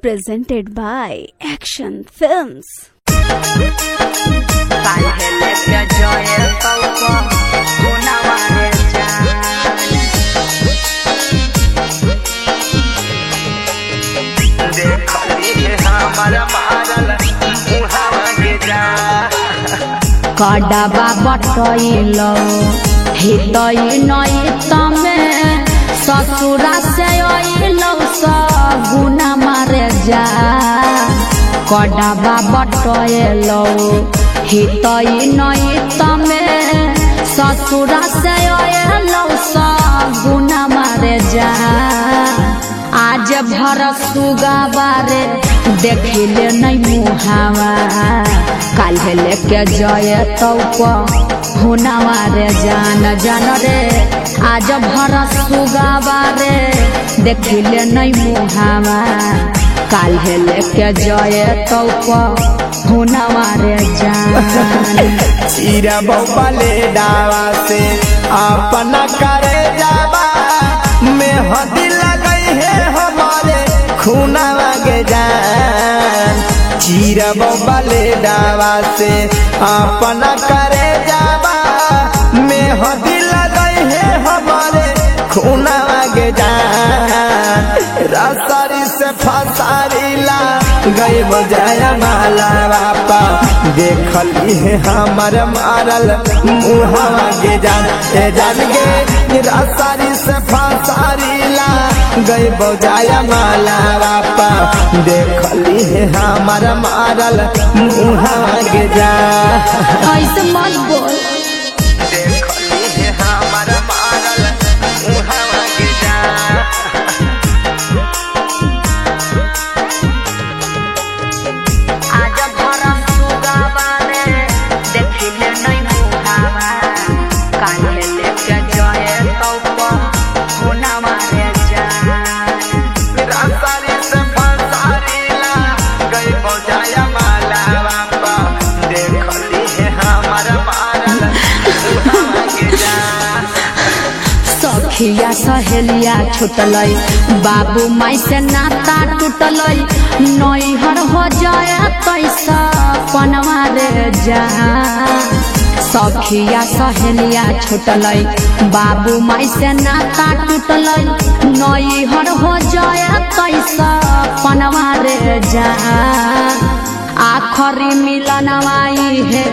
presented by Action Films. कड़ाबा बटैलो हितई नई तमे ससुरा से अइलो सगुना मारे जा कड़ाबा बटैलो हितई नई तमे ससुरा से अइलो सगुना मारे जा आज भर सुगा बारे देखिले नहीं मुहावा काल लेके जाए तो हुनावा रे जान जान रे आज भर सुगा बारे देखिले नहीं मुहावा काल लेके जाए तो हुनावा रे जान चीरा बौले डावा से अपना करे जावा में हदी लगई है हमारे खूनावा के जान चीरा बौले डावा से अपना करे जावा में हदी लगई है हमारे खूनावा के जान रसरी से फसारीला गई बजाया माला बापा देखली है हमार मारल मुहावा के जान ए जान गे रसरी से फसारीला गई बजाया माला बापा देखली है हमार मारल मुहावा के जान ऐसे मत बोल देखली है हमार मारल मुहावा के जान सखिया सहेलिया छुटलई बाबू माई से नाता टूटलई नैहर हो जाए तैसा पनवा रे जा सखिया सहेलिया छुटलई बाबू माई से नाता टूटलई नैहर हो जाए तैसा पनवा रे जा आखरी मिलनवाई है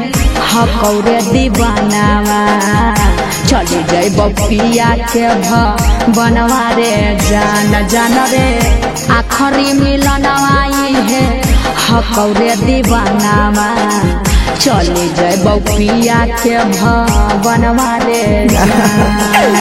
हकौरे दीवानावा चली जाए बपिया के बनवा रे जान जान रे आखरी मिलनवाई है हकौरे दीवानावा चली जाए बपिया के बनवा रे जान